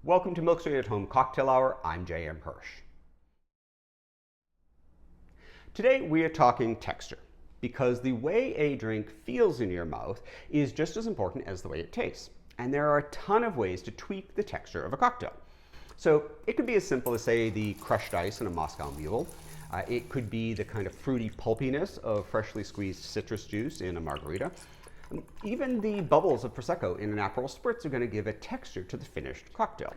Welcome to Milk Street at Home Cocktail Hour. I'm J.M. Hirsch. Today we are talking texture, because the way a drink feels in your mouth is just as important as the way it tastes. And there are a ton of ways to tweak the texture of a cocktail. So it could be as simple as, say, the crushed ice in a Moscow Mule. It could be the kind of fruity pulpiness of freshly squeezed citrus juice in a margarita. Even the bubbles of Prosecco in an Aperol Spritz are going to give a texture to the finished cocktail.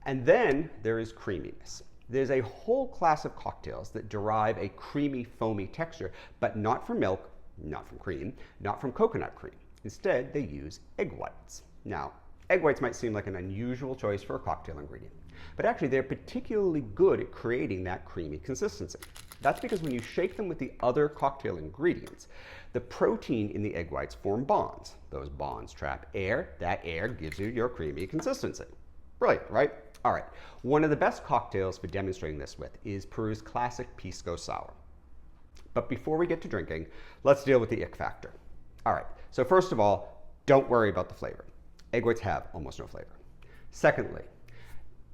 And then there is creaminess. There's a whole class of cocktails that derive a creamy, foamy texture, but not from milk, not from cream, not from coconut cream. Instead, they use egg whites. Now, egg whites might seem like an unusual choice for a cocktail ingredient, but actually they're particularly good at creating that creamy consistency. That's because when you shake them with the other cocktail ingredients, the protein in the egg whites form bonds. Those bonds trap air. That air gives you your creamy consistency. Brilliant, right? All right. One of the best cocktails for demonstrating this with is Peru's classic Pisco Sour. But before we get to drinking, let's deal with the ick factor. All right. So first of all, don't worry about the flavor. Egg whites have almost no flavor. Secondly,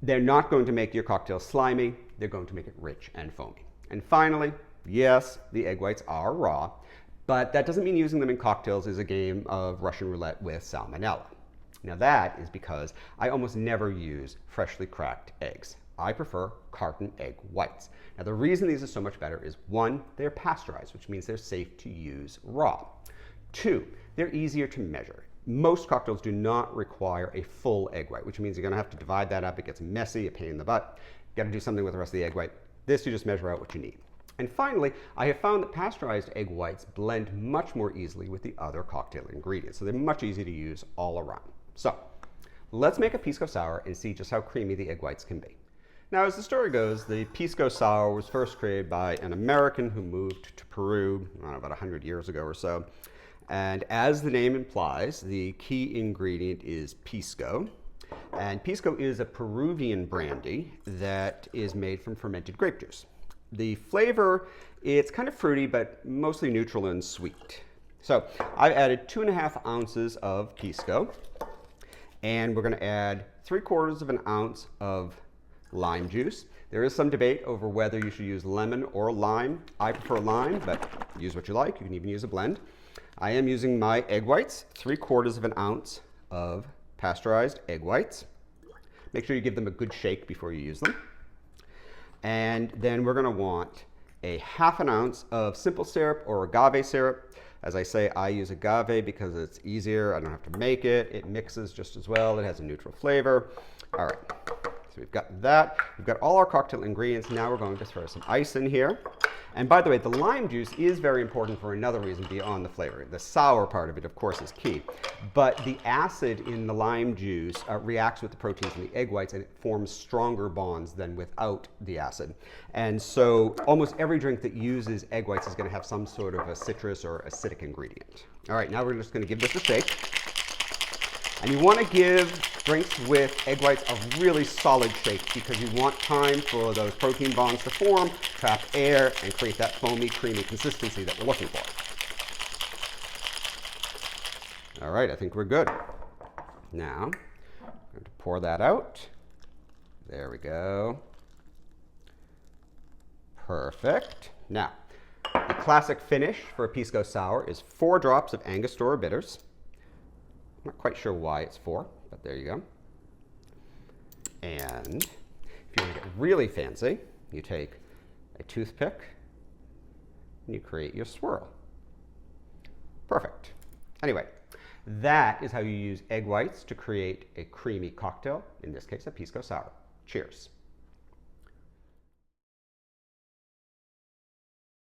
they're not going to make your cocktail slimy. They're going to make it rich and foamy. And finally, yes, the egg whites are raw, but that doesn't mean using them in cocktails is a game of Russian roulette with salmonella. Now that is because I almost never use freshly cracked eggs. I prefer carton egg whites. Now the reason these are so much better is, one, they're pasteurized, which means they're safe to use raw. Two, they're easier to measure. Most cocktails do not require a full egg white, which means you're going to have to divide that up. It gets messy, a pain in the butt. You've got to do something with the rest of the egg white. This, you just measure out what you need. And finally, I have found that pasteurized egg whites blend much more easily with the other cocktail ingredients, so they're much easier to use all around. So let's make a Pisco Sour and see just how creamy the egg whites can be. Now, as the story goes, the Pisco Sour was first created by an American who moved to Peru, I don't know, about 100 years ago or so. And as the name implies, the key ingredient is Pisco. And Pisco is a Peruvian brandy that is made from fermented grape juice. The flavor, it's kind of fruity, but mostly neutral and sweet. So I've added 2.5 ounces of Pisco. And we're going to add 3/4 of an ounce of lime juice. There is some debate over whether you should use lemon or lime. I prefer lime, but use what you like. You can even use a blend. I am using my egg whites, 3/4 of an ounce of pasteurized egg whites. Make sure you give them a good shake before you use them. And then we're going to want a 1/2 ounce of simple syrup or agave syrup. As I say, I use agave because it's easier. I don't have to make it. It mixes just as well. It has a neutral flavor. All right, so we've got that. We've got all our cocktail ingredients. Now we're going to throw some ice in here. And by the way, the lime juice is very important for another reason beyond the flavor. The sour part of it, of course, is key. But the acid in the lime juice reacts with the proteins in the egg whites, and it forms stronger bonds than without the acid. And so almost every drink that uses egg whites is going to have some sort of a citrus or acidic ingredient. All right, now we're just going to give this a shake. And you want to give drinks with egg whites a really solid shake, because you want time for those protein bonds to form, trap air, and create that foamy, creamy consistency that we're looking for. All right, I think we're good. Now, I'm going to pour that out. There we go. Perfect. Now, the classic finish for a Pisco Sour is 4 drops of Angostura bitters. I'm not quite sure why it's 4, but there you go. And if you want to get really fancy, you take a toothpick and you create your swirl. Perfect. Anyway, that is how you use egg whites to create a creamy cocktail, in this case a Pisco Sour. Cheers.